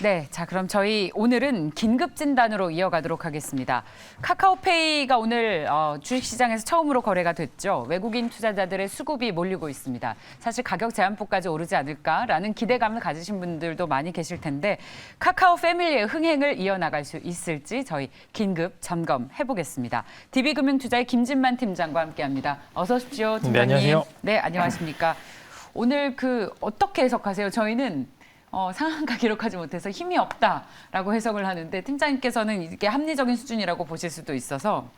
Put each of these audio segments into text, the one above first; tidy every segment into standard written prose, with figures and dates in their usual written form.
네, 자 그럼 저희 오늘은 긴급 진단으로 이어가도록 하겠습니다. 카카오페이가 오늘 주식시장에서 처음으로 거래가 됐죠. 외국인 투자자들의 수급이 몰리고 있습니다. 사실 가격 제한폭까지 오르지 않을까라는 기대감을 가지신 분들도 많이 계실 텐데 카카오 패밀리의 흥행을 이어나갈 수 있을지 저희 긴급 점검해보겠습니다. DB금융투자의 김진만 팀장과 함께합니다. 어서 오십시오, 팀장님. 네, 안녕하세요. 네, 안녕하십니까. 오늘 어떻게 해석하세요? 저희는 상한가 기록하지 못해서 힘이 없다라고 해석을 하는데 팀장님께서는 이게 합리적인 수준이라고 보실 수도 있어서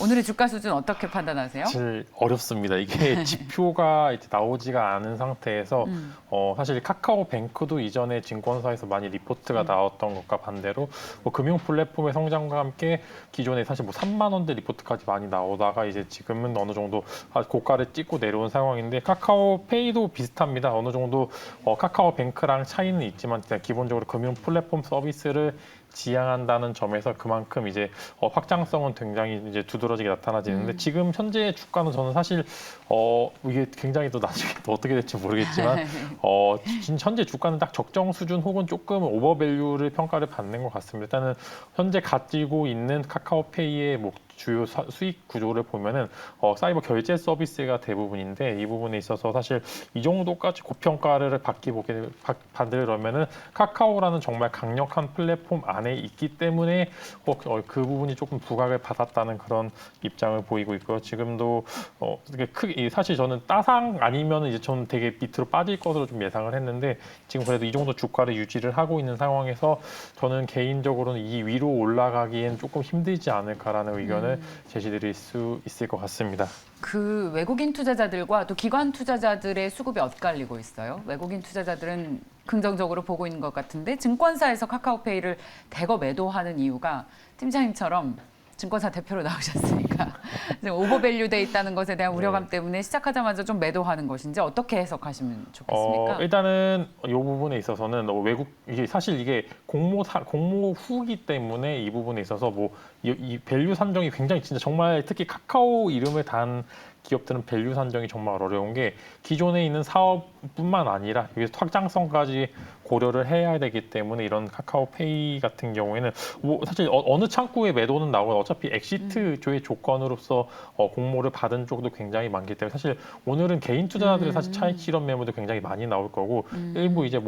오늘의 주가 수준 어떻게 판단하세요? 사실 어렵습니다. 이게 지표가 이제 나오지가 않은 상태에서 사실 카카오뱅크도 이전에 증권사에서 많이 리포트가 나왔던 것과 반대로 금융 플랫폼의 성장과 함께 기존에 사실 3만 원대 리포트까지 많이 나오다가 이제 지금은 어느 정도 고가를 찍고 내려온 상황인데 카카오페이도 비슷합니다. 어느 정도 카카오뱅크랑 차이는 있지만 기본적으로 금융 플랫폼 서비스를 지향한다는 점에서 그만큼 이제 확장성은 굉장히 이제 두드러지게 나타나지는데 지금 현재 주가는 저는 사실 이게 굉장히 또 나중에 또 어떻게 될지 모르겠지만 지금 현재 주가는 딱 적정 수준 혹은 조금 오버밸류를 평가를 받는 것 같습니다. 일단은 현재 가지고 있는 카카오페이의 주요 수익 구조를 보면은 사이버 결제 서비스가 대부분인데 이 부분에 있어서 사실 이 정도까지 고평가를 받으려면은 카카오라는 정말 강력한 플랫폼 안에 있기 때문에 그 부분이 조금 부각을 받았다는 그런 입장을 보이고 있고요. 지금도 되게 크게 사실 저는 따상 아니면은 이제 저는 되게 밑으로 빠질 것으로 좀 예상을 했는데 지금 그래도 이 정도 주가를 유지를 하고 있는 상황에서 저는 개인적으로는 이 위로 올라가기엔 조금 힘들지 않을까라는 의견을 제시드릴 수 있을 것 같습니다. 그 외국인 투자자들과 또 기관 투자자들의 수급이 엇갈리고 있어요. 외국인 투자자들은 긍정적으로 보고 있는 것 같은데 증권사에서 카카오페이를 대거 매도하는 이유가 팀장님처럼 증권사 대표로 나오셨으니까 오버밸류 돼 있다는 것에 대한 우려감 때문에 시작하자마자 좀 매도하는 것인지 어떻게 해석하시면 좋겠습니까? 일단은 이 부분에 있어서는 이게 사실 이게 공모 후기 때문에 이 부분에 있어서 이 밸류 산정이 굉장히 진짜 정말 특히 카카오 이름을 단 기업들은 밸류 산정이 정말 어려운 게 기존에 있는 사업뿐만 아니라 여기서 확장성까지 고려를 해야 되기 때문에 이런 카카오페이 같은 경우에는 사실 어느 창구에 매도는 나오고 어차피 엑시트조의 조건으로서 공모를 받은 쪽도 굉장히 많기 때문에 사실 오늘은 개인 투자자들의 사실 차익 실현 매물도 굉장히 많이 나올 거고 일부 이제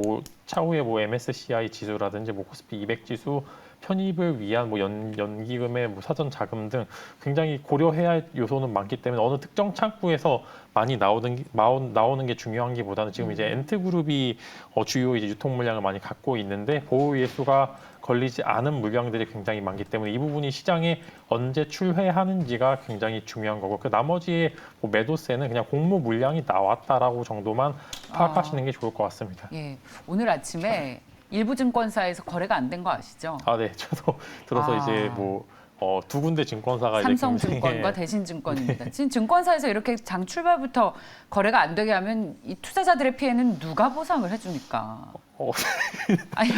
차후에 MSCI 지수라든지 코스피 200 지수 편입을 위한 연기금의 사전 자금 등 굉장히 고려해야 할 요소는 많기 때문에 어느 특정 창구에서 많이 나오는 게 중요한 게보다는 지금 이제 엔트그룹이 주요 이제 유통 물량을 많이 갖고 있는데 보호 예수가 걸리지 않은 물량들이 굉장히 많기 때문에 이 부분이 시장에 언제 출회하는지가 굉장히 중요한 거고 그 나머지의 매도세는 그냥 공모 물량이 나왔다라고 정도만 파악하시는 게 좋을 것 같습니다. 예, 오늘 아침에 일부 증권사에서 거래가 안 된 거 아시죠? 네, 저도 들어서 이제 두 군데 증권사가 삼성증권과 대신증권입니다. 지금 증권사에서 이렇게 장 출발부터 거래가 안 되게 하면 이 투자자들의 피해는 누가 보상을 해줍니까? 아니,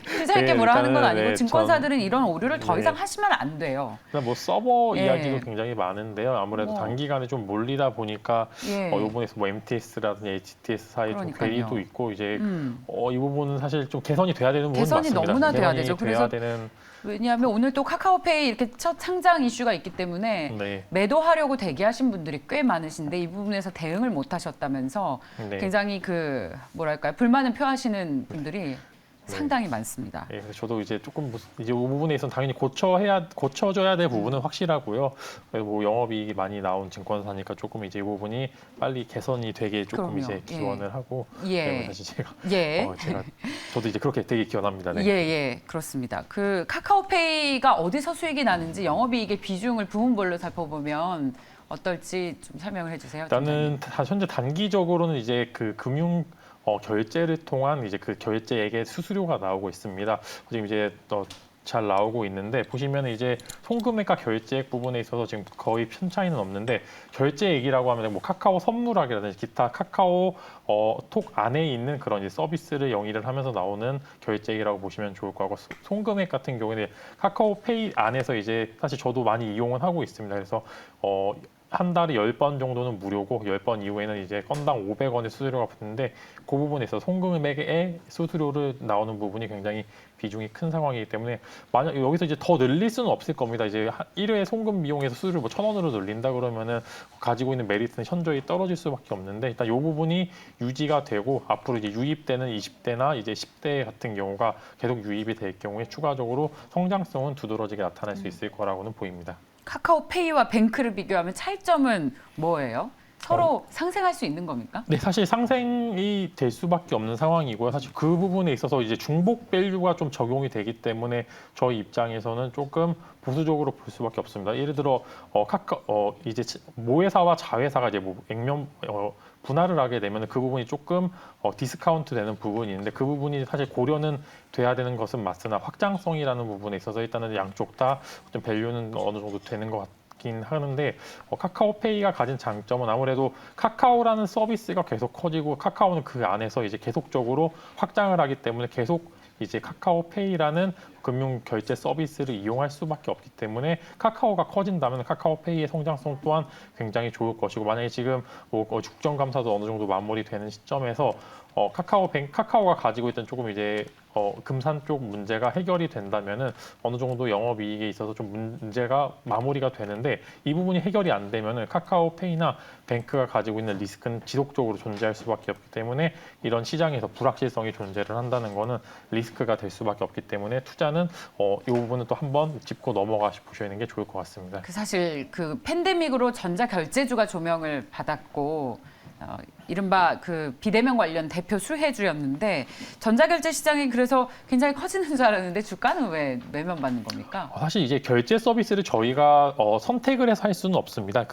투자할게 뭐라 하는 건 아니고 증권사들은 이런 오류를 더 이상 하시면 안 돼요. 서버 이야기도 굉장히 많은데요. 아무래도 단기간에 좀 몰리다 보니까 이번에서 MTS라든지 HTS 사이 좀 괴리도 있고 이제 이 부분은 사실 좀 개선이 돼야 되는 부분이 맞습니다. 개선이 너무나 돼야 되죠. 그래서 왜냐하면 오늘 또 카카오페이 이렇게 첫 상장 이슈가 있기 때문에 매도하려고 대기하신 분들이 꽤 많으신데 이 부분에서 대응을 못 하셨다면서 굉장히 뭐랄까요, 불만을 표하시는 분들이 상당히 많습니다. 그래서 저도 이제 조금 이제 이 부분에 있어서 당연히 고쳐줘야 될 부분은 확실하고요. 영업이익이 많이 나온 증권사니까 조금 이제 이 부분이 빨리 개선이 되게 조금 이제 기원을 하고 사실 제가 저도 이제 그렇게 되게 기원합니다. 그렇습니다. 그 카카오페이가 어디서 수익이 나는지 영업이익의 비중을 부문별로 살펴보면 어떨지 좀 설명을 해주세요. 일단은 현재 단기적으로는 이제 그 금융 결제를 통한 이제 그 결제액의 수수료가 나오고 있습니다. 지금 이제 잘 나오고 있는데 보시면 이제 송금액과 결제액 부분에 있어서 지금 거의 큰 차이는 없는데 결제액이라고 하면 카카오 선물학이라든지 기타 카카오 톡 안에 있는 그런 이제 서비스를 영위를 하면서 나오는 결제액이라고 보시면 좋을 것 같고 송금액 같은 경우에는 카카오페이 안에서 이제 사실 저도 많이 이용은 하고 있습니다. 그래서 한 달에 10번 정도는 무료고 10번 이후에는 이제 건당 500원의 수수료가 붙는데 그 부분에서 송금액에 수수료를 나오는 부분이 굉장히 비중이 큰 상황이기 때문에 만약 여기서 이제 더 늘릴 수는 없을 겁니다. 이제 1회 송금 비용에서 수수료를 뭐 1,000원으로 늘린다 그러면은 가지고 있는 메리트는 현저히 떨어질 수밖에 없는데 일단 이 부분이 유지가 되고 앞으로 이제 유입되는 20대나 이제 10대 같은 경우가 계속 유입이 될 경우에 추가적으로 성장성은 두드러지게 나타날 수 있을 거라고는 보입니다. 카카오페이와 뱅크를 비교하면 차이점은 뭐예요? 서로 상생할 수 있는 겁니까? 네, 사실 상생이 될 수밖에 없는 상황이고요. 사실 그 부분에 있어서 이제 중복 밸류가 좀 적용이 되기 때문에 저희 입장에서는 조금 보수적으로 볼 수밖에 없습니다. 예를 들어 이제 모회사와 자회사가 이제 뭐 액면 분할을 하게 되면 그 부분이 조금 디스카운트 되는 부분이 있는데 그 부분이 사실 고려는 돼야 되는 것은 맞으나 확장성이라는 부분에 있어서 일단은 양쪽 다 좀 밸류는 어느 정도 되는 것 같긴 하는데 카카오페이가 가진 장점은 아무래도 카카오라는 서비스가 계속 커지고 카카오는 그 안에서 이제 계속적으로 확장을 하기 때문에 계속 이제 카카오페이라는 금융 결제 서비스를 이용할 수밖에 없기 때문에 카카오가 커진다면 카카오페이의 성장성 또한 굉장히 좋을 것이고 만약에 지금 뭐 국정감사도 어느 정도 마무리되는 시점에서 카카오가 가지고 있던 조금 이제 금산 쪽 문제가 해결이 된다면은 어느 정도 영업이익에 있어서 좀 문제가 마무리가 되는데 이 부분이 해결이 안 되면은 카카오페이나 뱅크가 가지고 있는 리스크는 지속적으로 존재할 수밖에 없기 때문에 이런 시장에서 불확실성이 존재를 한다는 거는 리스크가 될 수밖에 없기 때문에 투자는 이 부분은 또 한번 짚고 보셔야 하는 게 좋을 것 같습니다. 사실 그 팬데믹으로 전자결제주가 조명을 받았고 이른바 그 비대면 관련 대표 수혜주였는데 전자결제 시장이 그래서 굉장히 커지는 줄 알았는데 주가는 왜 외면받는 겁니까? 사실 이제 결제 서비스를 저희가 선택을 해서 할 수는 없습니다.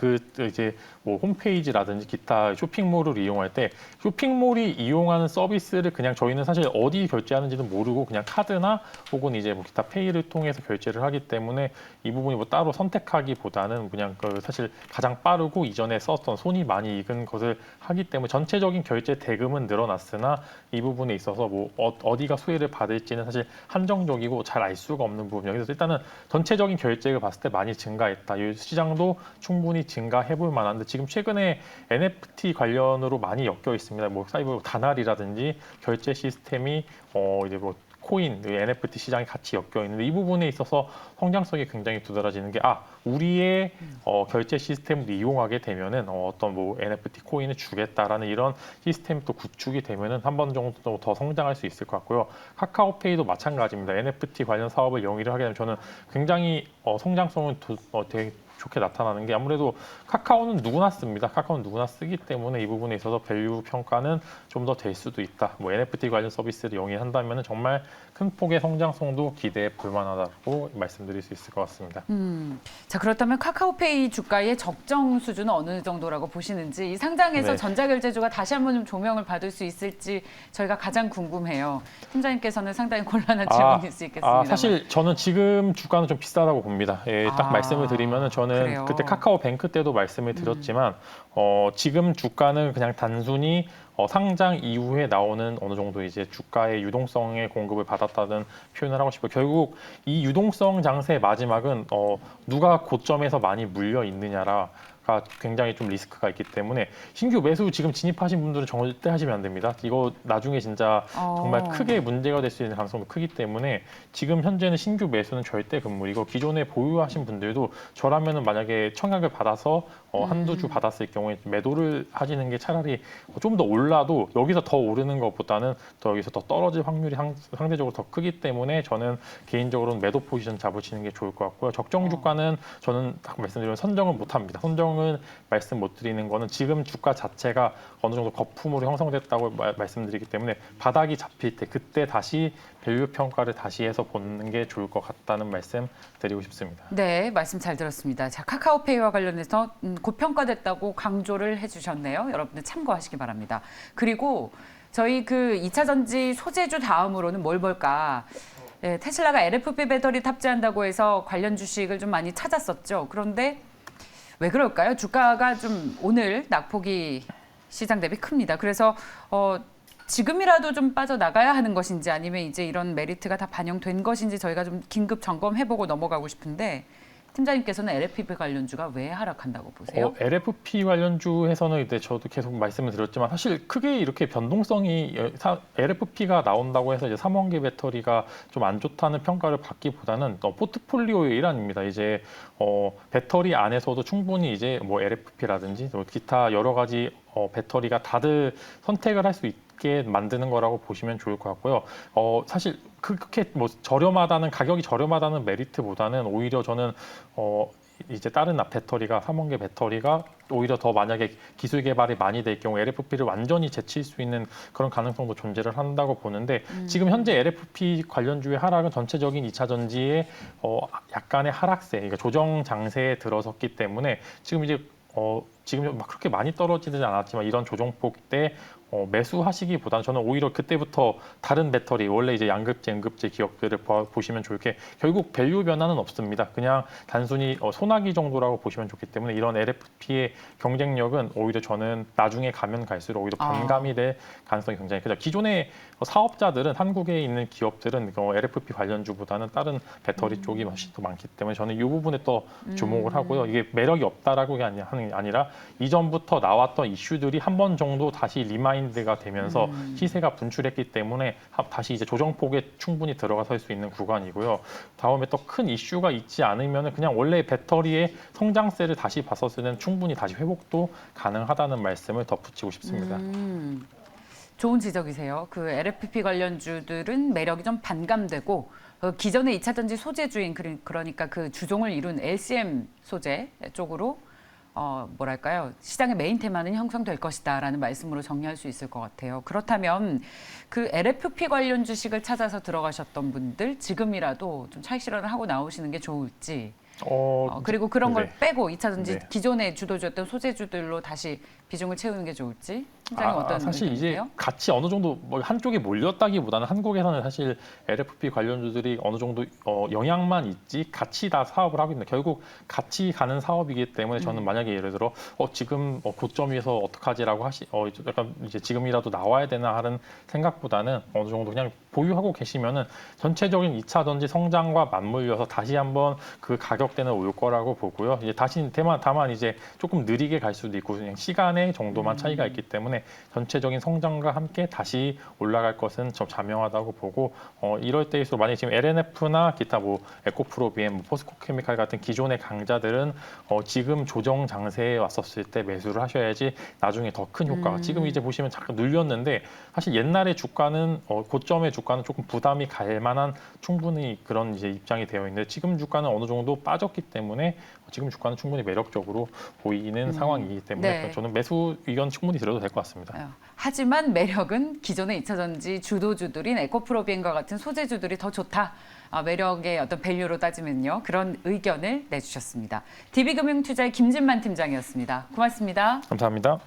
이제 뭐 홈페이지라든지 기타 쇼핑몰을 이용할 때 쇼핑몰이 이용하는 서비스를 그냥 저희는 사실 어디 결제하는지는 모르고 그냥 카드나 혹은 이제 뭐 기타 페이를 통해서 결제를 하기 때문에 이 부분이 뭐 따로 선택하기보다는 그냥 사실 가장 빠르고 이전에 썼던 손이 많이 익은 것을 하기 때문에 전체적인 결제 대금은 늘어났으나 이 부분에 있어서 뭐 어디가 수혜를 받을지는 사실 한정적이고 잘 알 수가 없는 부분이에요. 그래서 일단은 전체적인 결제를 봤을 때 많이 증가했다. 이 시장도 충분히 증가해 볼 만한데 지금 최근에 NFT 관련으로 많이 엮여 있습니다. 뭐 사이버 다날이라든지 결제 시스템이 이제 뭐 코인, NFT 시장이 같이 엮여 있는데 이 부분에 있어서 성장성이 굉장히 두드러지는 게 우리의 결제 시스템을 이용하게 되면은 어떤 뭐 NFT 코인을 주겠다라는 이런 시스템이 또 구축이 되면은 한 번 정도 더 성장할 수 있을 것 같고요. 카카오페이도 마찬가지입니다. NFT 관련 사업을 영위를 하게 되면 저는 굉장히 성장성은 되게 좋게 나타나는 게 아무래도 카카오는 누구나 씁니다. 카카오는 누구나 쓰기 때문에 이 부분에 있어서 밸류 평가는 좀 더 될 수도 있다. 뭐 NFT 관련 서비스를 영위한다면 정말 큰 폭의 성장성도 기대해 볼 만하다고 말씀드릴 수 있을 것 같습니다. 자, 그렇다면 카카오페이 주가의 적정 수준은 어느 정도라고 보시는지 이 상장에서 네. 전자결제주가 다시 한번 좀 조명을 받을 수 있을지 저희가 가장 궁금해요. 팀장님께서는 상당히 곤란한 질문일 수 있겠습니다. 사실 저는 지금 주가는 좀 비싸다고 봅니다. 예, 딱 말씀을 드리면은 저는 그래요? 그때 카카오뱅크 때도 말씀을 드렸지만 지금 주가는 그냥 단순히 상장 이후에 나오는 어느 정도 이제 주가의 유동성의 공급을 받았다는 표현을 하고 싶어요. 결국 이 유동성 장세의 마지막은 누가 고점에서 많이 물려 있느냐라. 가 굉장히 좀 리스크가 있기 때문에 신규 매수 지금 진입하신 분들은 절대 하시면 안 됩니다. 이거 나중에 진짜 정말 크게 문제가 될 수 있는 가능성도 크기 때문에 지금 현재는 신규 매수는 절대 금물이고 기존에 보유하신 분들도 저라면은 만약에 청약을 받아서 한두 주 받았을 경우에 매도를 하시는 게 차라리 좀 더 올라도 여기서 더 오르는 것보다는 더 여기서 더 떨어질 확률이 상대적으로 더 크기 때문에 저는 개인적으로는 매도 포지션 잡으시는 게 좋을 것 같고요. 적정 주가는 저는 딱 말씀드리면 선정을 못 합니다. 선정을 말씀 못 드리는 거는 지금 주가 자체가 어느 정도 거품으로 형성됐다고 말씀드리기 때문에 바닥이 잡힐 때 그때 다시 밸류 평가를 다시 해서 보는 게 좋을 것 같다는 말씀 드리고 싶습니다. 네, 말씀 잘 들었습니다. 자, 카카오페이와 관련해서 고평가됐다고 강조를 해주셨네요. 여러분들 참고하시기 바랍니다. 그리고 저희 그 2차 전지 소재주 다음으로는 뭘 볼까? 네, 테슬라가 LFP 배터리 탑재한다고 해서 관련 주식을 좀 많이 찾았었죠. 그런데 왜 그럴까요? 주가가 좀 오늘 낙폭이 시장 대비 큽니다. 그래서 지금이라도 좀 빠져나가야 하는 것인지 아니면 이제 이런 메리트가 다 반영된 것인지 저희가 좀 긴급 점검해보고 넘어가고 싶은데 팀장님께서는 LFP 관련주가 왜 하락한다고 보세요? LFP 관련주에서는 이제 저도 계속 말씀을 드렸지만 사실 크게 이렇게 변동성이 LFP가 나온다고 해서 이제 3원기 배터리가 좀 안 좋다는 평가를 받기보다는 포트폴리오의 일환입니다. 이제 배터리 안에서도 충분히 이제 뭐 LFP라든지 기타 여러 가지 배터리가 다들 선택을 할 수 있게 만드는 거라고 보시면 좋을 것 같고요. 사실 그렇게 뭐 가격이 저렴하다는 메리트보다는 오히려 저는 이제 다른 배터리가 3원계 배터리가 오히려 더 만약에 기술 개발이 많이 될 경우 LFP를 완전히 제칠 수 있는 그런 가능성도 존재를 한다고 보는데 지금 현재 LFP 관련주의 하락은 전체적인 2차 전지의 약간의 하락세, 그러니까 조정 장세에 들어섰기 때문에 지금 이제 지금 막 그렇게 많이 떨어지지 않았지만 이런 조정폭 때 매수하시기보다는 저는 오히려 그때부터 다른 배터리, 원래 이제 양극재, 음극재 기업들을 보시면 좋을 게 결국 밸류 변화는 없습니다. 그냥 단순히 소나기 정도라고 보시면 좋기 때문에 이런 LFP의 경쟁력은 오히려 저는 나중에 가면 갈수록 오히려 반감이 될 가능성이 굉장히 크죠. 기존의 사업자들은 한국에 있는 기업들은 LFP 관련주보다는 다른 배터리 쪽이 훨씬 더 많기 때문에 저는 이 부분에 또 주목을 하고요. 이게 매력이 없다라고 하는 게 아니라 이전부터 나왔던 이슈들이 한 번 정도 다시 리마인드가 되면서 시세가 분출했기 때문에 다시 이제 조정폭에 충분히 들어가설 수 있는 구간이고요. 다음에 또 큰 이슈가 있지 않으면 그냥 원래 배터리의 성장세를 다시 봤었을 때는 충분히 다시 회복도 가능하다는 말씀을 덧붙이고 싶습니다. 좋은 지적이세요. 그 LFP 관련주들은 매력이 좀 반감되고 기존의 2차 전지 소재주인 그러니까 그 주종을 이룬 LCM 소재 쪽으로 뭐랄까요, 시장의 메인 테마는 형성될 것이다라는 말씀으로 정리할 수 있을 것 같아요. 그렇다면 그 LFP 관련 주식을 찾아서 들어가셨던 분들 지금이라도 좀 차익 실현을 하고 나오시는 게 좋을지. 그리고 그런 걸 빼고 2차 전지 기존의 주도주였던 소재주들로 다시 비중을 채우는 게 좋을지. 팀장님 어떤 사실 이제 의견이세요? 같이 어느 정도 뭐 한쪽에 몰렸다기보다는 한국에서는 사실 LFP 관련주들이 어느 정도 영향만 있지 같이 다 사업을 하고 있는 결국 같이 가는 사업이기 때문에 저는 만약에 예를 들어 지금 고점에서 어떡하지라고 약간 이제 지금이라도 나와야 되나 하는 생각보다는 어느 정도 그냥 보유하고 계시면은 전체적인 2차 전지 성장과 맞물려서 다시 한번 그 가격대는 올 거라고 보고요. 이제 다만 이제 조금 느리게 갈 수도 있고 그냥 시간의 정도만 차이가 있기 때문에 전체적인 성장과 함께 다시 올라갈 것은 좀 자명하다고 보고 이럴 때일수록 만약에 지금 LNF나 기타 뭐 에코프로비엠, 포스코케미칼 같은 기존의 강자들은 지금 조정 장세에 왔었을 때 매수를 하셔야지 나중에 더 큰 효과가 지금 이제 보시면 잠깐 눌렸는데 사실 옛날에 주가는 고점의 주가는 조금 부담이 갈 만한 충분히 그런 이제 입장이 되어 있는데 지금 주가는 어느 정도 빠졌기 때문에 지금 주가는 충분히 매력적으로 보이는 상황이기 때문에 저는 매수 의견 충분히 들어도 될 것 같습니다. 하지만 매력은 기존의 2차 전지 주도주들인 에코프로비엠과 같은 소재주들이 더 좋다. 매력의 어떤 밸류로 따지면요. 그런 의견을 내주셨습니다. DB금융투자의 김진만 팀장이었습니다. 고맙습니다. 감사합니다.